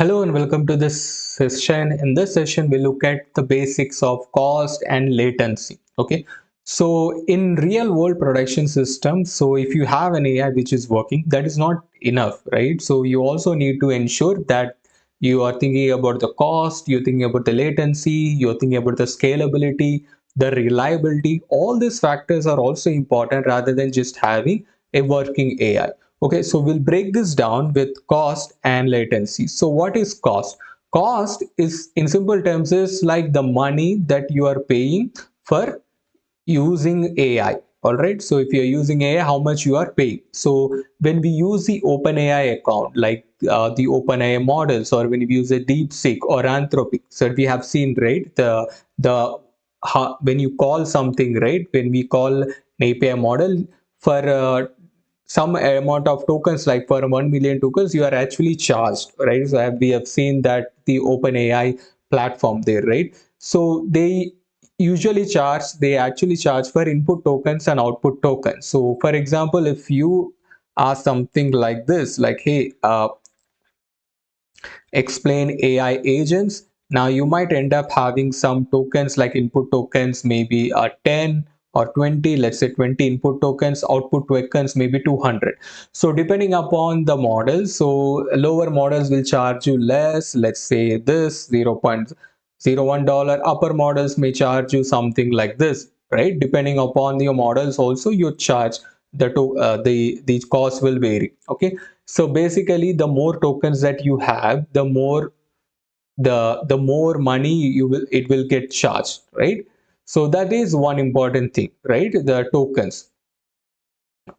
Hello and welcome to this session. In this session, we look at the basics of cost and latency. Okay. So in real world production systems, so if you have an AI which is working, that is not enough, right? So you also need to ensure that you are thinking about the cost, you're thinking about the latency, you're thinking about the scalability, the reliability. All these factors are also important rather than just having a working AI. Okay, so we'll break this down with cost and latency. So what is cost? Cost is, in simple terms, is like the money that you are paying for using AI. All right. So if you're using AI, how much you are paying. So when we use the OpenAI account, like the OpenAI models, or when we use a DeepSeek or Anthropic, so we have seen, right, the when you call something, right, when we call an API model for some amount of tokens, like for 1 million tokens, you are actually charged, right? So we have seen that the OpenAI platform there, right? So they actually charge for input tokens and output tokens. So for example, if you ask something like this, like, hey, explain AI agents. Now you might end up having some tokens like input tokens, maybe 10 or 20, let's say 20 input tokens, output tokens, maybe 200. So depending upon the model, so lower models will charge you less, let's say this $0.01. Upper models may charge you something like this, right? Depending upon your models also, you charge the cost will vary. Okay, so basically, the more tokens that you have, the more money it will get charged, right? So that is one important thing, right? The tokens.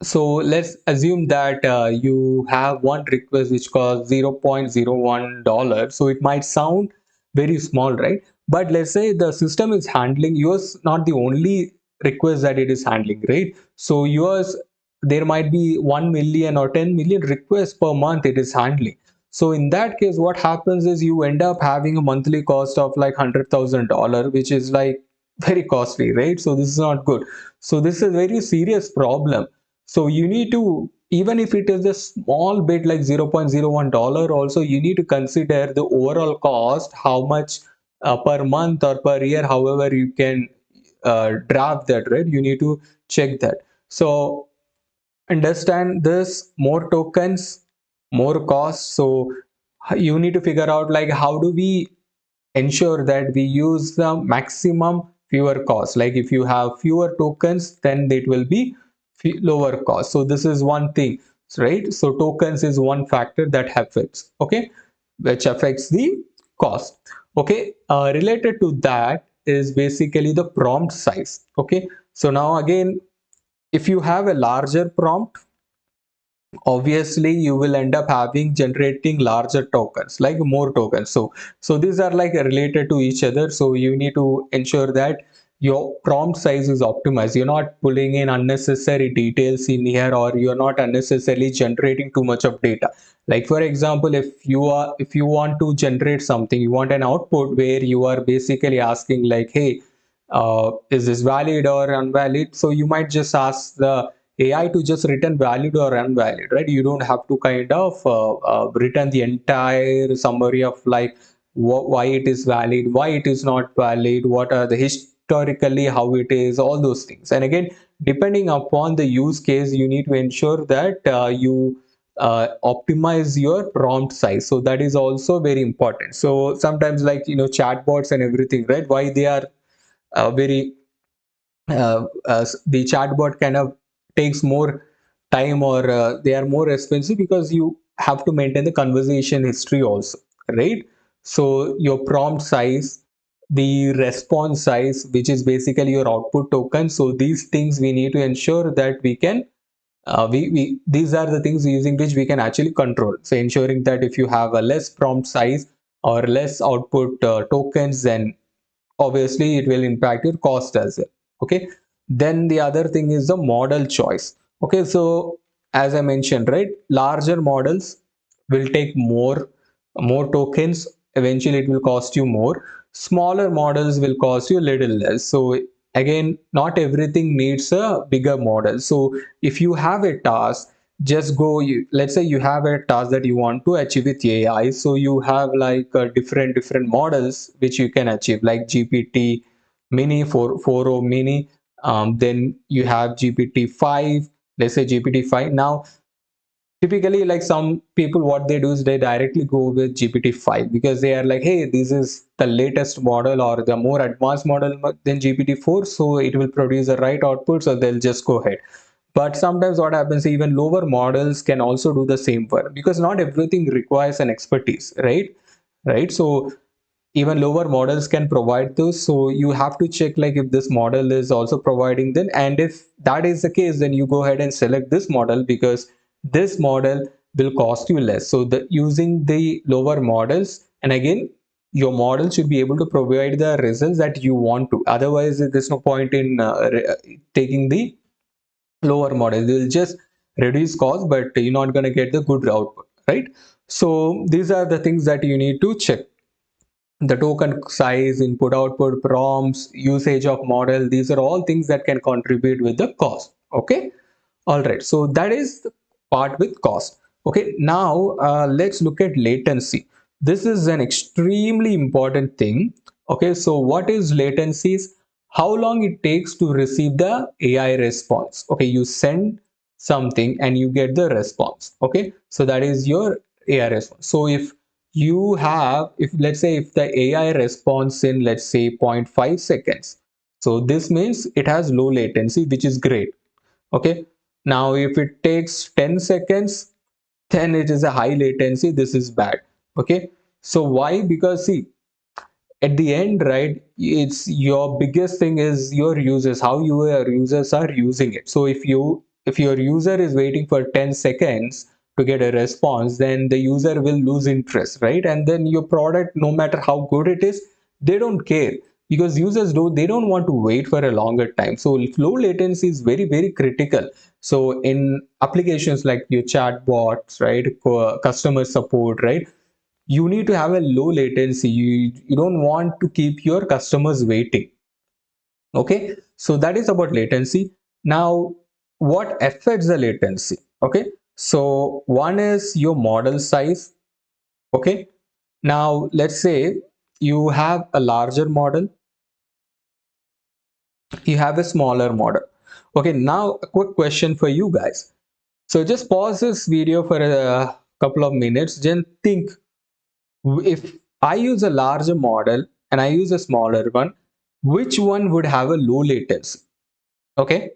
So let's assume that you have one request which costs $0.01. So it might sound very small, right? But let's say the system is handling yours, not the only request that it is handling, right? So yours, there might be 1 million or 10 million requests per month it is handling. So in that case, what happens is you end up having a monthly cost of like $100,000, which is like very costly, right? So this is not good. So this is a very serious problem. So you need to, even if it is a small bit like $0.01, also you need to consider the overall cost, how much per month or per year, however you can draft that, right? You need to check that. So understand this, more tokens, more costs. So you need to figure out like how do we ensure that we use the maximum fewer costs. Like if you have fewer tokens, then it will be lower cost. So this is one thing, right? So tokens is one factor that affects, okay, which affects the cost. Okay, related to that is basically the prompt size. Okay, so now again, if you have a larger prompt, obviously you will end up having generating larger tokens, like more tokens. So these are like related to each other. So you need to ensure that your prompt size is optimized. You're not pulling in unnecessary details in here, or you're not unnecessarily generating too much of data. Like for example, if you want to generate something, you want an output where you are basically asking like, hey, is this valid or invalid? So you might just ask the AI to just return valid or invalid, right? You don't have to kind of return the entire summary of like why it is valid, why it is not valid, what are the historically how it is, all those things. And again, depending upon the use case, you need to ensure that you optimize your prompt size. So that is also very important. So sometimes, like, chatbots and everything, right? Why they are very the chatbot kind of takes more time, or they are more expensive because you have to maintain the conversation history also, right? So your prompt size, the response size, which is basically your output token. So these things we need to ensure that we can we these are the things using which we can actually control. So ensuring that if you have a less prompt size or less output tokens, then obviously it will impact your cost as well. Okay, then the other thing is the model choice. Okay, so as I mentioned, right, larger models will take more tokens. Eventually it will cost you more. Smaller models will cost you a little less. So again, not everything needs a bigger model. So if you have a task, just go, let's say you have a task that you want to achieve with AI. So you have like different models which you can achieve, like GPT mini, 4.0 mini, then you have GPT 5, let's say GPT 5. Now typically, like some people, what they do is they directly go with GPT 5 because they are like, hey, this is the latest model or the more advanced model than GPT 4, so it will produce the right output, so they'll just go ahead. But sometimes what happens, even lower models can also do the same work, because not everything requires an expertise, right? So even lower models can provide those, so you have to check like if this model is also providing them, and if that is the case, then you go ahead and select this model, because this model will cost you less. So the using the lower models, and again, your model should be able to provide the results that you want to, otherwise there's no point in taking the lower model. They will just reduce cost, but you're not going to get the good output, right? So these are the things that you need to check: the token size, input output, prompts, usage of model. These are all things that can contribute with the cost. Okay. All right. So that is the part with cost. Okay. Now let's look at latency. This is an extremely important thing. Okay. So what is latency? Is how long it takes to receive the AI response. Okay. You send something and you get the response. Okay. So that is your AI response. So if let's say if the AI responds in, let's say, 0.5 seconds, so this means it has low latency, which is great. Okay. Now if it takes 10 seconds, then it is a high latency. This is bad. Okay. So why? Because see, at the end, right, it's your biggest thing is your users, how your users are using it. So if your user is waiting for 10 seconds to get a response, then the user will lose interest, right? And then your product, no matter how good it is, they don't care, because users they don't want to wait for a longer time. So low latency is very critical. So in applications like your chatbots, right, customer support, right, you need to have a low latency. You don't want to keep your customers waiting. Okay. So that is about latency. Now what affects the latency? Okay. So one is your model size. Okay. Now let's say you have a larger model, you have a smaller model. Okay. Now a quick question for you guys. So just pause this video for a couple of minutes, then think, if I use a larger model and I use a smaller one, which one would have a low latency? Okay.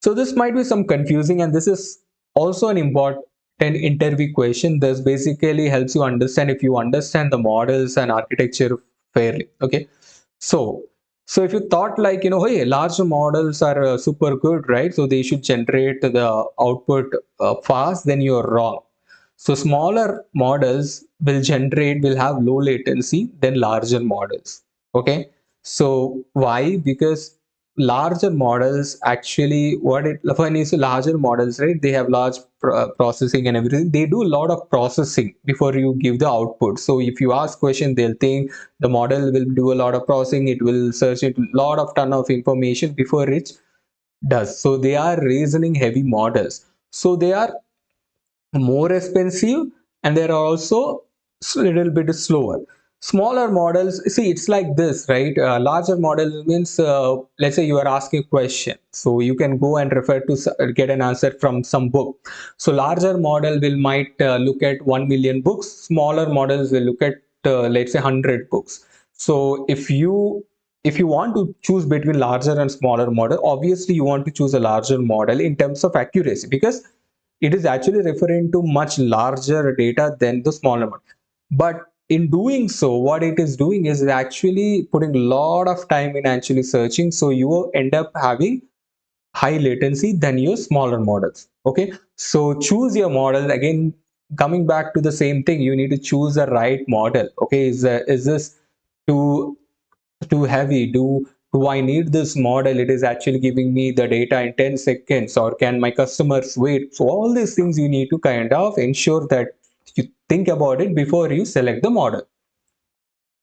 So this might be some confusing, and this is also an important interview question. This basically helps you understand if you understand the models and architecture fairly. Okay. So, so if you thought like, hey, large models are super good, right? So they should generate the output fast, then you're wrong. So smaller models will have low latency than larger models. Okay. So why? Because larger models actually, when you say larger models, right, they have large processing and everything. They do a lot of processing before you give the output. So if you ask question, they'll think the model will do a lot of processing. It will search it a lot of ton of information before it does. So they are reasoning heavy models. So they are more expensive, and they're also a little bit slower. Smaller models, see, it's like this, right? Larger model means, let's say you are asking a question, so you can go and refer to get an answer from some book. So larger model will might look at 1 million books, smaller models will look at let's say 100 books. So if you want to choose between larger and smaller model, obviously you want to choose a larger model in terms of accuracy, because it is actually referring to much larger data than the smaller one. But in doing so, what it is doing is actually putting a lot of time in actually searching. So you will end up having high latency than your smaller models. Okay. So choose your model. Again, coming back to the same thing, you need to choose the right model. Okay. Is this too heavy? Do I need this model? It is actually giving me the data in 10 seconds, or can my customers wait? So all these things you need to kind of ensure that you think about it before you select the model.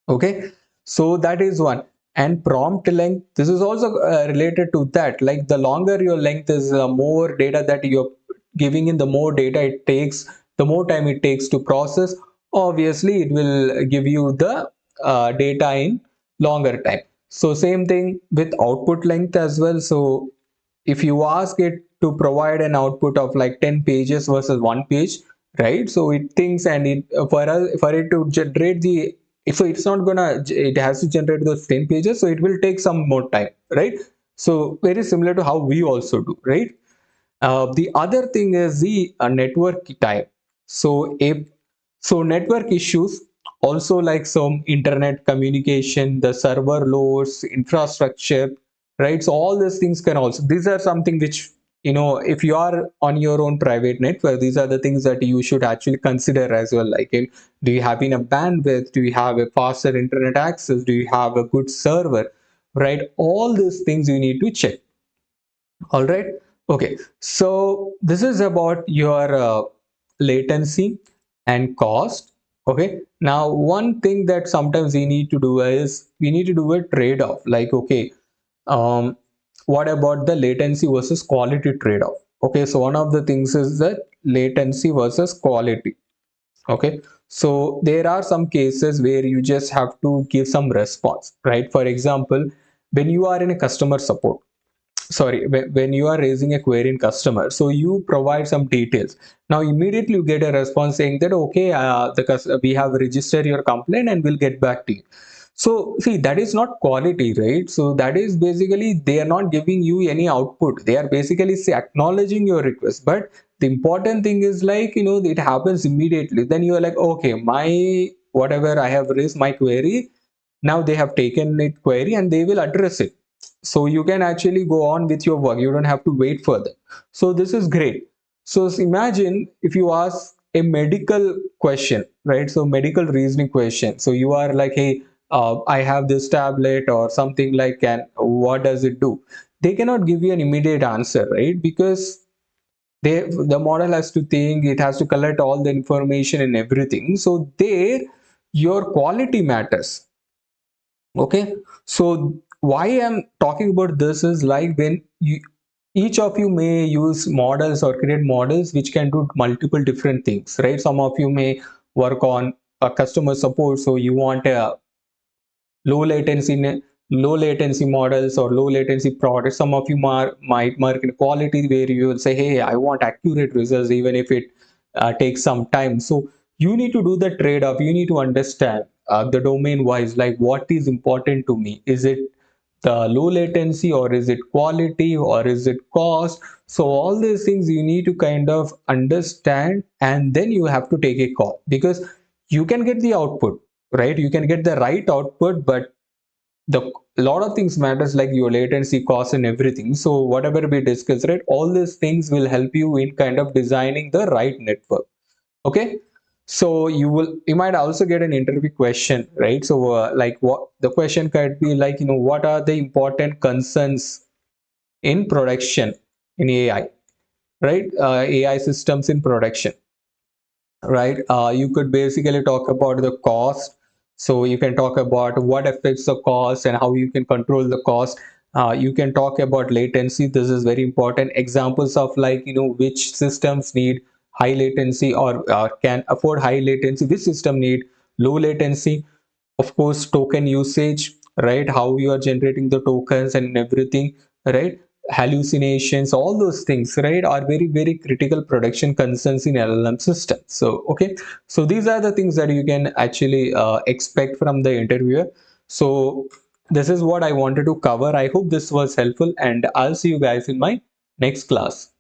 Okay. So that is one. And prompt length, this is also related to that. Like the longer your length is, more data that you're giving in, the more data it takes, the more time it takes to process, obviously it will give you the data in longer time. So same thing with output length as well. So if you ask it to provide an output of like 10 pages versus one page, right? So it thinks, and it for it to generate the, so it's not gonna, it has to generate those 10 pages, so it will take some more time, right? So very similar to how we also do, right? The other thing is the network time. So network issues, also like some internet communication, the server loads, infrastructure, right? So all these things can also, these are something which, if you are on your own private network, these are the things that you should actually consider as well. Like, do you have enough bandwidth? Do you have a faster internet access? Do you have a good server? Right? All these things you need to check. All right. Okay. So this is about your latency and cost. Okay. Now, one thing that sometimes we need to do is we need to do a trade-off. Like, okay, um, what about the latency versus quality trade-off? Okay. So one of the things is that latency versus quality. Okay. So there are some cases where you just have to give some response, right? For example, when you are in a customer support, sorry, when you are raising a query in customer, so you provide some details. Now immediately you get a response saying that, okay, we have registered your complaint and we'll get back to you. So see, that is not quality, right? So that is basically they are not giving you any output, they are basically say, acknowledging your request. But the important thing is, like, it happens immediately, then you are like, okay, my whatever I have raised my query, now they have taken it query and they will address it. So you can actually go on with your work, you don't have to wait for them. So this is great. So imagine if you ask a medical question, right? So medical reasoning question, so you are like, hey, I have this tablet or something like, and what does it do? They cannot give you an immediate answer, right? Because the model has to think, it has to collect all the information and everything. So there your quality matters. Okay. So why I'm talking about this is, like, when you, each of you may use models or create models which can do multiple different things, right? Some of you may work on a customer support, so you want a low latency low latency models or low latency products. Some of you might mark in quality, where you will say, hey, I want accurate results even if it takes some time. So you need to do the trade-off, you need to understand the domain wise, like, what is important to me? Is it the low latency, or is it quality, or is it cost? So all these things you need to kind of understand, and then you have to take a call, because you can get the output, right? You can get the right output, but the lot of things matters, like your latency, cost, and everything. So whatever we discuss, right, all these things will help you in kind of designing the right network. Okay. So you might also get an interview question, right? So like, what the question could be like, what are the important concerns in production in AI, right? AI systems in production, right? You could basically talk about the cost. So you can talk about what affects the cost and how you can control the cost. You can talk about latency. This is very important. Examples of, like, which systems need high latency, or can afford high latency, which system need low latency. Of course, token usage, right? How you are generating the tokens and everything, right? Hallucinations, all those things, right, are very, very critical production concerns in LLM system. So okay, so these are the things that you can actually expect from the interviewer. So this is what I wanted to cover. I hope this was helpful, and I'll see you guys in my next class.